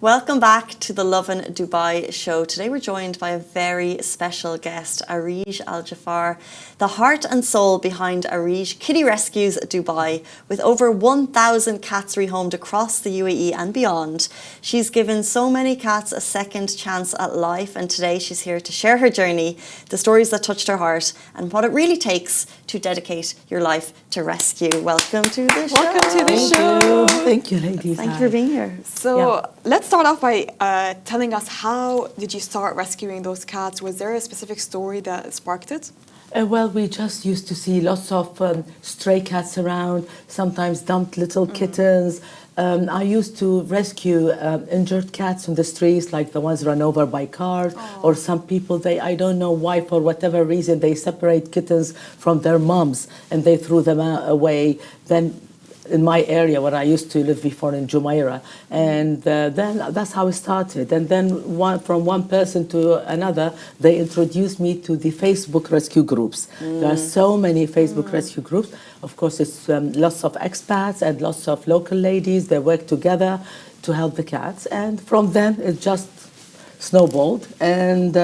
Welcome back to the Lovin Dubai show. Today we're joined by a very special guest, Arij Al Jafar, the heart and soul behind Arij Kitty Rescues Dubai. With over 1,000 cats rehomed across the UAE and beyond, she's given so many cats a second chance at life, and today she's here to share her journey, the stories that touched her heart, and what it really takes to dedicate your life to rescue. Welcome to the show. Welcome to the show. Thank you, ladies. Thank you for being here. So let's start off by telling us, how did you start rescuing those cats? Was there a specific story that sparked it? Well, we just used to see lots of stray cats around, sometimes dumped little kittens. I used to rescue injured cats on the streets, like the ones run over by cars, or some people, I don't know why, for whatever reason, they separate kittens from their moms and they threw them away. Then in my area where I used to live before in Jumeirah, and then that's how it started. And then from one person to another, they introduced me to the Facebook rescue groups. There are so many Facebook rescue groups. Of course, it's lots of expats and lots of local ladies. They work together to help the cats, and from then it just snowballed. And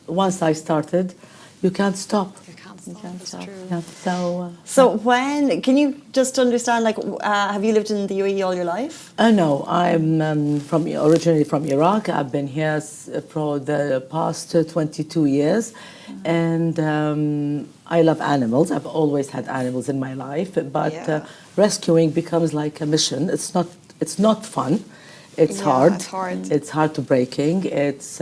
once I started, you can't stop. That's true. Yeah, So when, can you just understand, like, have you lived in the UAE all your life? No, I'm originally from Iraq. I've been here for the past 22 years, and I love animals. I've always had animals in my life, but rescuing becomes like a mission. It's not fun. It's hard. It's hard. It's heartbreaking. It's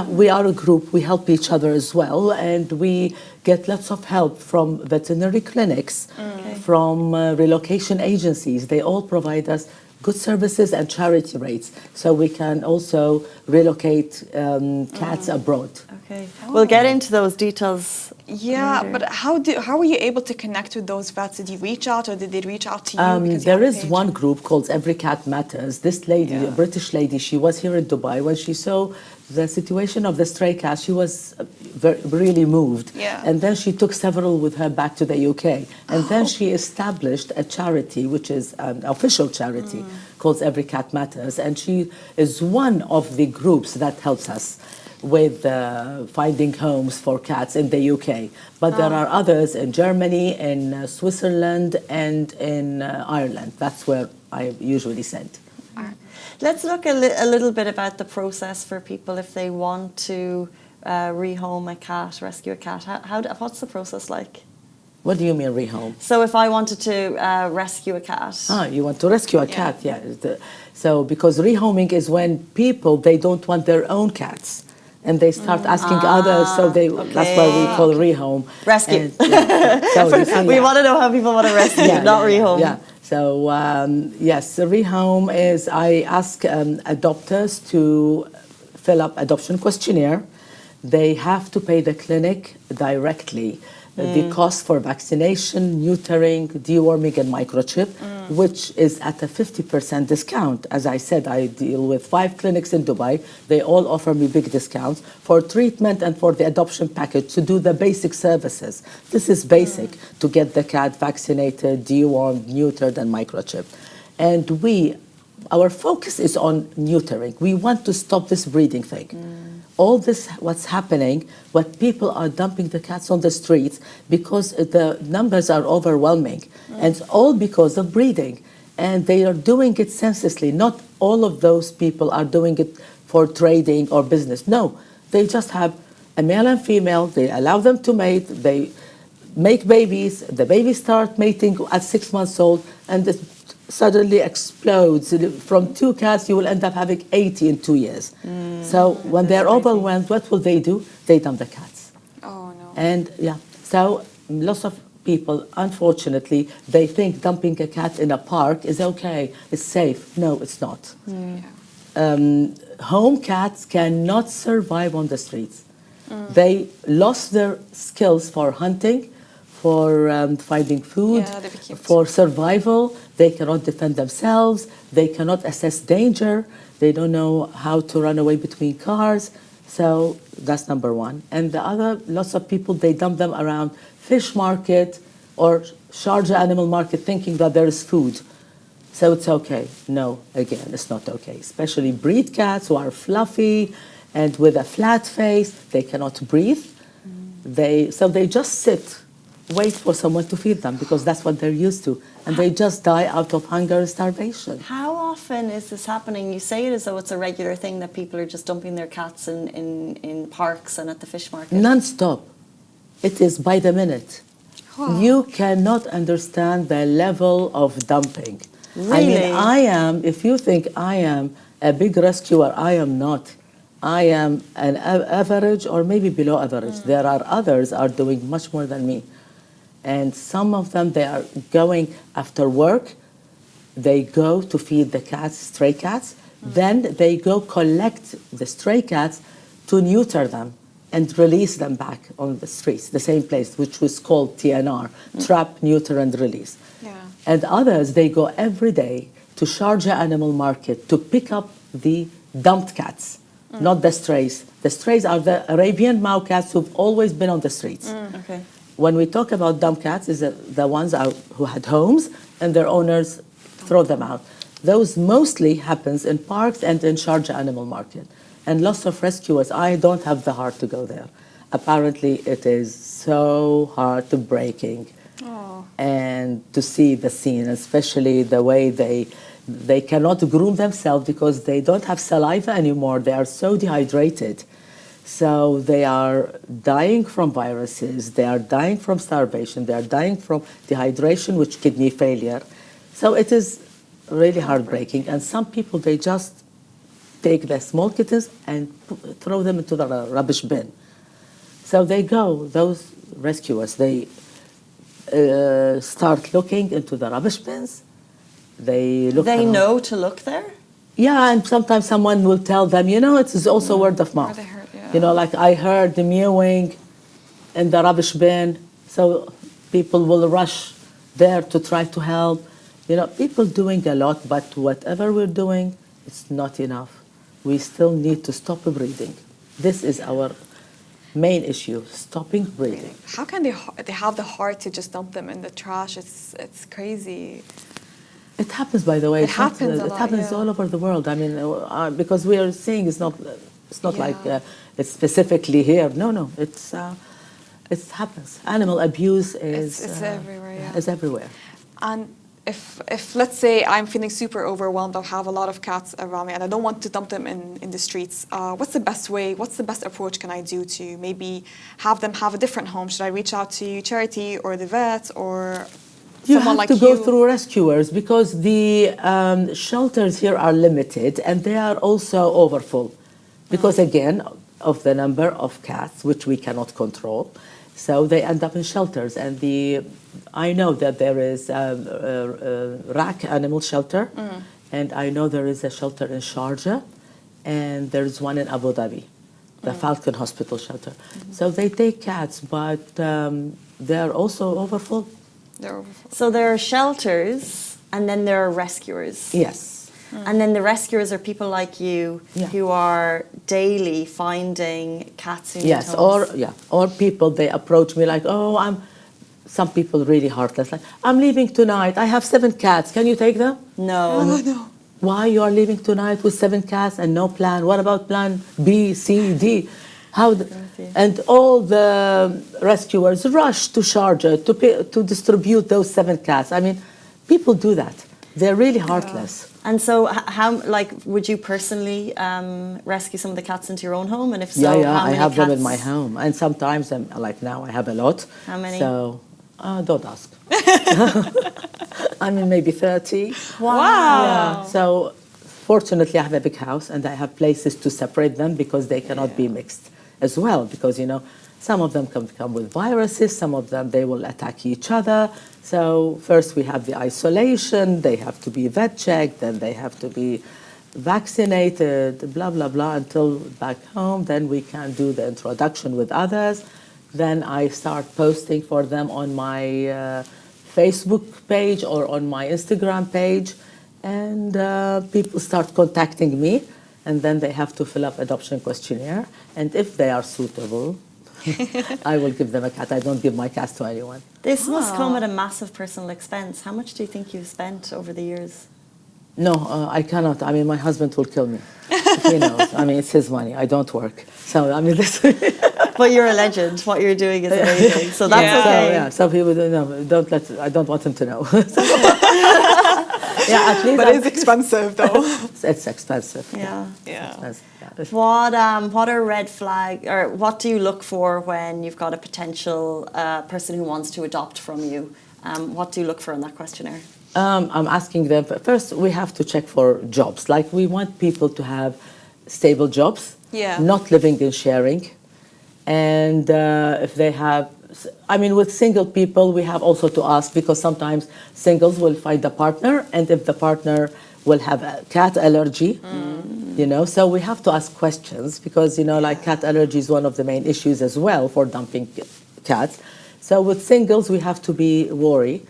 we are a group. We help each other as well, and we get lots of help from veterinary clinics, from relocation agencies. They all provide us good services and charity rates, so we can also relocate cats abroad. Okay, we'll get into those details. Yeah, but how were you able to connect with those vets? Did you reach out, or did they reach out to you? Because There is one group called Every Cat Matters. This lady, a British lady, she was here in Dubai. When she saw the situation of the stray cats, she was really moved. Yeah. And then she took several with her back to the UK. And then she established a charity, which is an official charity, called Every Cat Matters. And she is one of the groups that helps us with finding homes for cats in the UK. But there are others in Germany, in Switzerland, and in Ireland. That's where I usually send. Let's look a little bit about the process for people if they want to rehome a cat, rescue a cat. What's the process like? What do you mean rehome? So if I wanted to rescue a cat. You want to rescue a cat, yeah. So because rehoming is when people, they don't want their own cats, and they start asking others, so that's why we call rehome. Rescue. And, We want to know how people want to rescue, not rehome. Yeah. So yes, the rehome is I ask adopters to fill up adoption questionnaire. They have to pay the clinic directly the cost for vaccination, neutering, deworming, and microchip, which is at a 50% discount. As I said, I deal with 5 clinics in Dubai. They all offer me big discounts for treatment and for the adoption package to do the basic services. This is basic, to get the cat vaccinated, dewormed, neutered, and microchip. And our focus is on neutering. We want to stop this breeding thing. All this, what's happening, what people are dumping the cats on the streets because the numbers are overwhelming. And it's all because of breeding. And they are doing it senselessly. Not all of those people are doing it for trading or business. No, they just have a male and female. They allow them to mate. They make babies. The babies start mating at 6 months old, and it suddenly explodes. From 2 cats, you will end up having 80 in 2 years. So when they're overwhelmed, what will they do? They dump the cats. Oh, no. And so lots of people, unfortunately, they think dumping a cat in a park is okay, it's safe. No, it's not. Home cats cannot survive on the streets. They lost their skills for hunting, for finding food, for survival. They cannot defend themselves. They cannot assess danger. They don't know how to run away between cars. So that's number one. And the other, lots of people, they dump them around fish market or Sharjah animal market thinking that there is food. So it's okay. No, again, it's not okay. Especially breed cats who are fluffy and with a flat face, they cannot breathe. So they just sit, wait for someone to feed them because that's what they're used to. And they just die out of hunger and starvation. How often is this happening? You say it as though it's a regular thing that people are just dumping their cats in parks and at the fish market. Non-stop. It is by the minute. Wow. You cannot understand the level of dumping. Really? I mean, if you think I am a big rescuer, I am not. I am an average or maybe below average. There are others are doing much more than me. And some of them, they are going after work. They go to feed the cats, stray cats. Then they go collect the stray cats to neuter them and release them back on the streets, the same place, which was called TNR, trap, neuter, and release. Yeah. And others, they go every day to Sharjah Animal Market to pick up the dumped cats, not the strays. The strays are the Arabian Mau cats who've always been on the streets. Okay. When we talk about dump cats, is the ones who had homes and their owners throw them out. Those mostly happens in parks and in Sharjah Animal Market. And lots of rescuers, I don't have the heart to go there. Apparently, it is so heartbreaking. Oh. And to see the scene, especially the way they cannot groom themselves because they don't have saliva anymore. They are so dehydrated. So they are dying from viruses, they are dying from starvation, they are dying from dehydration, which kidney failure. So it is really heartbreaking. And some people, they just take the small kittens and throw them into the rubbish bin. So they go, those rescuers, they start looking into the rubbish bins. They look They around. know to look there? Yeah, and sometimes someone will tell them, it is also word of mouth. they heard, yeah. Like I heard the mewing in the rubbish bin, so people will rush there to try to help. People doing a lot, but whatever we're doing, it's not enough. We still need to stop breeding. This is our main issue, stopping breeding. How can they have the heart to just dump them in the trash? It's crazy. It happens, by the way. It happens a It lot, happens yeah. all over the world. I mean, because we are seeing it's not Yeah. like it's specifically here. No, it happens. Animal abuse is It's everywhere, yeah. Is everywhere. And if let's say I'm feeling super overwhelmed, I have a lot of cats around me and I don't want to dump them in the streets, what's the best way, what's the best approach can I do to maybe have them have a different home? Should I reach out to charity or the vet or You someone have like to go you? through rescuers because the shelters here are limited and they are also overfull. Because again, of the number of cats, which we cannot control, so they end up in shelters. And I know that there is a RAC animal shelter, and I know there is a shelter in Sharjah, and there's one in Abu Dhabi, the Falcon Hospital shelter. So they take cats, but they're also overfull. They're overfull. So there are shelters and then there are rescuers. Yes. And then the rescuers are people like you Yeah. who are daily finding cats who need Yes, homes. or people, they approach me like, some people really heartless, like, I'm leaving tonight, I have 7 cats, can you take them? No. Oh, no. Why you are leaving tonight with 7 cats and no plan? What about plan B, C, D? And all the rescuers rush to Sharjah to distribute those 7 cats. I mean, people do that. They're really heartless. And so how, would you personally rescue some of the cats into your own home? And if so, Yeah, how I many have them in cats? my home. And sometimes, like now, I have a lot. How many? So, don't ask. I mean, maybe 30. Wow. Yeah. So, fortunately, I have a big house and I have places to separate them because they cannot be mixed as well. Because, some of them come with viruses, some of them, they will attack each other. So first we have the isolation, they have to be vet checked, then they have to be vaccinated, blah, blah, blah, until back home. Then we can do the introduction with others. Then I start posting for them on my Facebook page or on my Instagram page. And people start contacting me. And then they have to fill up adoption questionnaire. And if they are suitable, I will give them a cat. I don't give my cats to anyone. This must come at a massive personal expense. How much do you think you've spent over the years? No, I cannot. I mean, my husband will kill me. He knows. I mean, it's his money. I don't work. So, I mean, this. But you're a legend. What you're doing is amazing. So that's Yeah. okay. So, yeah, some people don't know. I don't want him to know. Yeah, at least. But it's expensive, though. It's expensive. Yeah. Yeah. Expensive, yeah. What are red flag, or what do you look for when you've got a potential person who wants to adopt from you? What do you look for in that questionnaire? I'm asking them, first we have to check for jobs. Like we want people to have stable jobs, Yeah. not living in sharing. And if they have, I mean, with single people, we have also to ask, because sometimes singles will find a partner, and if the partner will have a cat allergy, you know, so we have to ask questions, because, you know, like cat allergy is one of the main issues as well for dumping cats. So with singles, we have to be wary.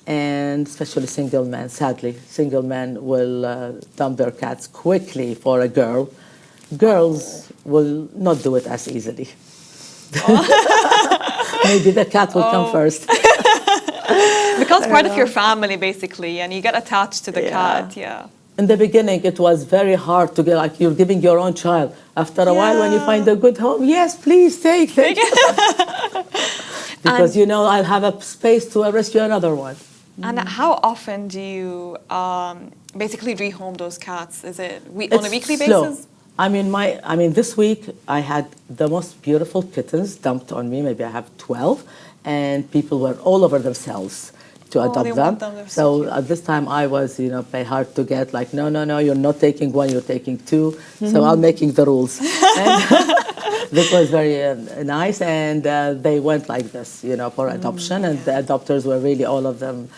And especially single men, sadly, single men will dump their cats quickly for a girl. Girls will not do it as easily. Maybe the cat will come first. Becomes part of your family, basically, and you get attached to the Yeah. cat. Yeah. In the beginning, it was very hard to get, like you're giving your own child. After a while, when you find a good home, yes, please take it. Because, you know, I'll have a space to rescue another one. And how often do you basically rehome those cats? Is it on a weekly slow. basis? I mean, this week I had the most beautiful kittens dumped on me. Maybe I have 12, and people were all over themselves to Oh, adopt they them. want them. They're so So cute. at this time I was, you know, pay hard to get. Like, no, you're not taking one, you're taking two. So I'm making the rules. And this was very nice, and they went like this, you know, for adoption, and the adopters were really all of them.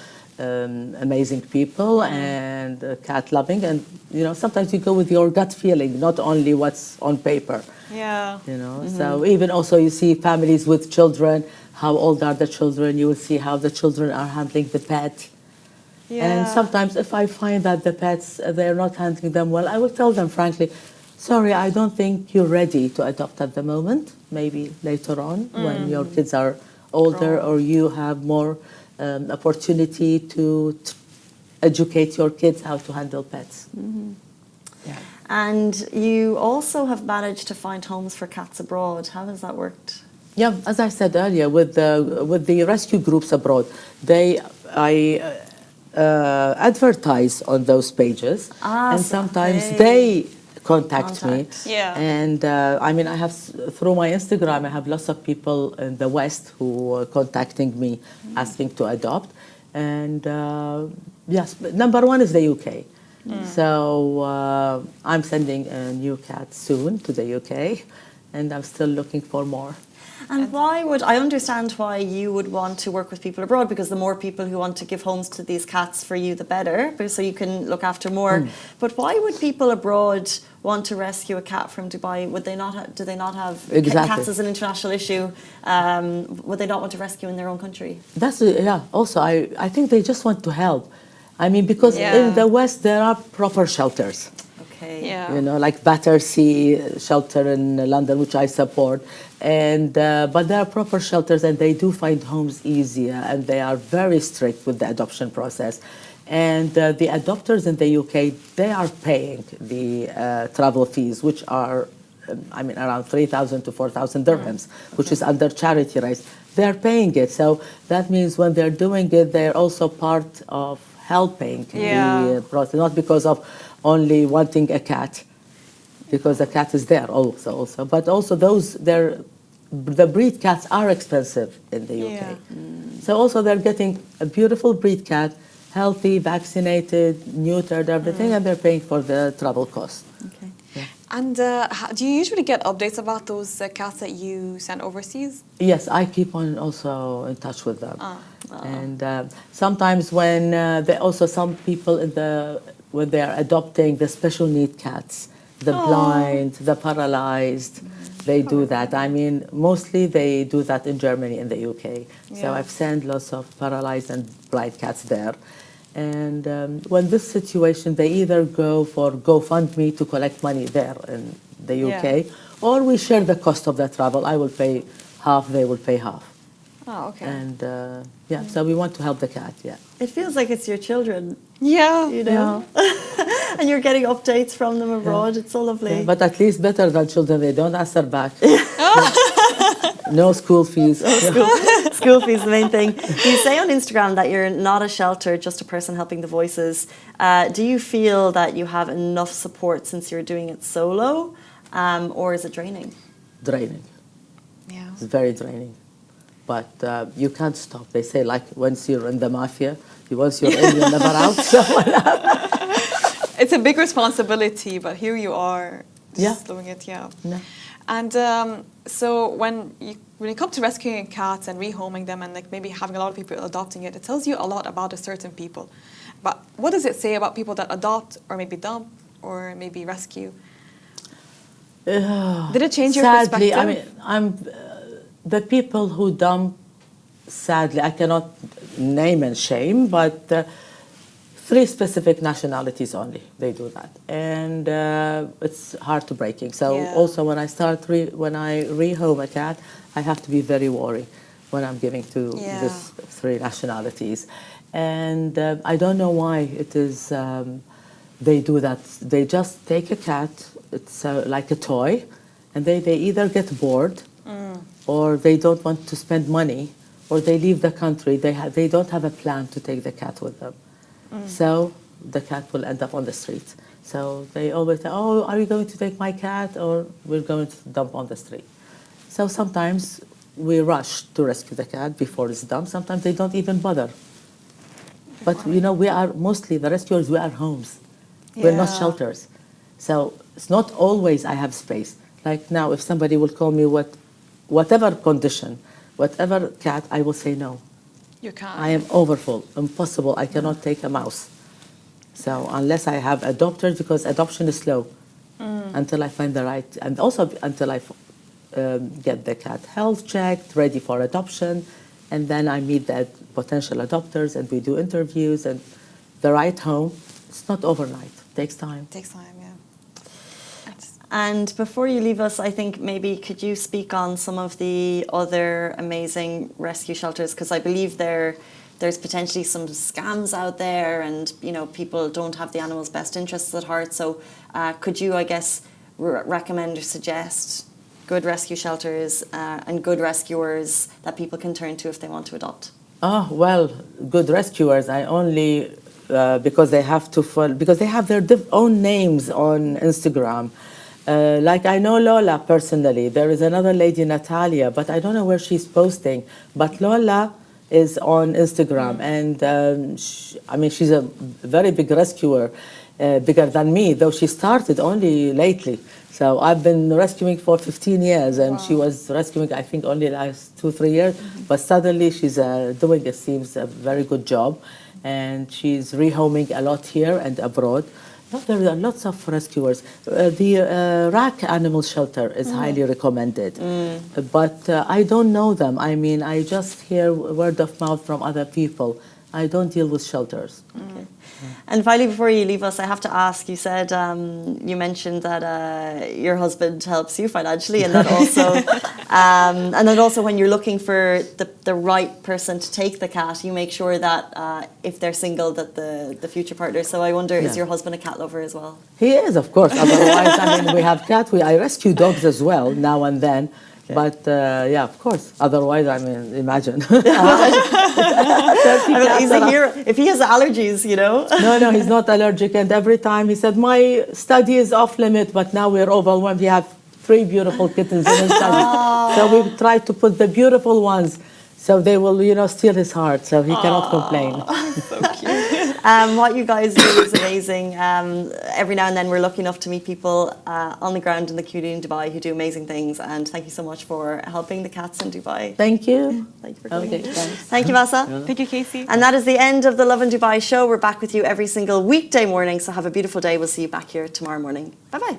Amazing people and cat loving, and you know, sometimes you go with your gut feeling, not only what's on paper. Yeah. You know, so even also you see families with children, how old are the children, you will see how the children are handling the pet. Yeah. And sometimes if I find that the pets, they're not handling them well, I will tell them frankly, sorry, I don't think you're ready to adopt at the moment. Maybe later on when your kids are older or you have more opportunity to educate your kids how to handle pets. Yeah. And you also have managed to find homes for cats abroad. How has that worked? Yeah, as I said earlier, with the rescue groups abroad, I advertise on those pages, and sometimes they contact me. Yeah. And I mean, I have through my Instagram, I have lots of people in the West who are contacting me, asking to adopt. And yes, number one is the UK. So I'm sending a new cat soon to the UK, and I'm still looking for more. And why would I understand why you would want to work with people abroad, because the more people who want to give homes to these cats for you, the better, so you can look after more. But why would people abroad want to rescue a cat from Dubai? Would they not? Do they not have cats as an international issue? Would they not want to rescue in their own country? That's Also, I think they just want to help. I mean, because in the West there are proper shelters. Okay. Yeah. You know, like Battersea shelter in London, which I support, and but there are proper shelters, and they do find homes easier, and they are very strict with the adoption process. And the adopters in the UK, they are paying the travel fees, which are, I mean, around 3,000 to 4,000 dirhams, which is under charity rates. They're paying it, so that means when they're doing it, they're also part of helping the process, not because of only wanting a cat, because the cat is there also. But also the breed cats are expensive in the UK. So also they're getting a beautiful breed cat, healthy, vaccinated, neutered, everything, and they're paying for the travel cost. Okay. And do you usually get updates about those cats that you send overseas? Yes, I keep on also in touch with them. And sometimes when some people when they are adopting the special need cats, the blind, the paralyzed, they do that. I mean, mostly they do that in Germany and the UK. So I've sent lots of paralyzed and blind cats there. And when this situation, they either go for GoFundMe to collect money there in the UK, or we share the cost of the travel. I will pay half, they will pay half. Oh, okay. And so we want to help the cat, It feels like it's your children. Yeah. You know. And you're getting updates from them abroad. It's so lovely. Yeah, but at least better than children. They don't answer back. No school fees. School fees is the main thing. You say on Instagram that you're not a shelter, just a person helping the voices. Do you feel that you have enough support since you're doing it solo, or is it draining? Draining. Yeah. It's very draining. But you can't stop. They say, like, once you're in the mafia, once you're in, you're never out. So It's a big responsibility, but here you are just Yeah. doing it, yeah. No. And so when you come to rescuing cats and rehoming them and like maybe having a lot of people adopting it, it tells you a lot about a certain people. But what does it say about people that adopt or maybe dump or maybe rescue? Did it change your Sadly, perspective? I mean, the people who dump, sadly, I cannot name and shame, but 3 specific nationalities only, they do that. And it's heartbreaking. So Yeah. also when I rehome a cat, I have to be very worried when I'm giving to these 3 nationalities. And I don't know why it is, they do that. They just take a cat, it's like a toy, and they either get bored or they don't want to spend money, or they leave the country. They don't have a plan to take the cat with them. So the cat will end up on the street. So they always say, oh, are you going to take my cat, or we're going to dump on the street? So sometimes we rush to rescue the cat before it's dumped. Sometimes they don't even bother. But, you know, we are mostly, the rescuers, we are homes. We're not Yeah. shelters. So it's not always I have space. Like now, if somebody will call me whatever condition, whatever cat, I will say no. You can't. I am overfull, impossible. I cannot take a mouse. So unless I have adopters, because adoption is slow until I find the right, and also until I get the cat health checked, ready for adoption, and then I meet the potential adopters and we do interviews and the right home. It's not overnight. It takes time. Takes time, yeah. And before you leave us, I think maybe could you speak on some of the other amazing rescue shelters? Because I believe there's potentially some scams out there, and you know people don't have the animals' best interests at heart. So could you, I guess, recommend or suggest good rescue shelters and good rescuers that people can turn to if they want to adopt? Oh, well, good rescuers, I only, because they have to follow, because they have their own names on Instagram. Like I know Lola personally. There is another lady, Natalia, but I don't know where she's posting. But Lola is on Instagram, and I mean, she's a very big rescuer, bigger than me, though she started only lately. So I've been rescuing for 15 years, and she was rescuing, I think, only last 2-3 years. But suddenly she's doing, it seems, a very good job, and she's rehoming a lot here and abroad. There are lots of rescuers. The RAC animal shelter is highly recommended, but I don't know them. I mean, I just hear word of mouth from other people. I don't deal with shelters. Okay. And finally, before you leave us, I have to ask, you said, you mentioned that your husband helps you financially, and that also, and then also when you're looking for the right person to take the cat, you make sure that if they're single, that the future partner. So I wonder, is your husband a cat lover as well? He is, of course. Otherwise, I mean, we have cats. I rescue dogs as well, now and then. Okay. But yeah, of course. Otherwise, I mean, imagine. I mean, he's a hero. If he has allergies, you know. No, he's not allergic. And every time he said, my study is off limit, but now we're overwhelmed. We have 3 beautiful kittens in his study. So we try to put the beautiful ones, so they will, you know, steal his heart. So he cannot complain. So cute. What you guys do is amazing. Every now and then we're lucky enough to meet people on the ground in the community in Dubai who do amazing things. And thank you so much for helping the cats in Dubai. Thank you. Thank you for coming. Okay, thanks. Thank you, Masa. Thank you, Casey. And that is the end of the Lovin Dubai show. We're back with you every single weekday morning. So have a beautiful day. We'll see you back here tomorrow morning. Bye-bye.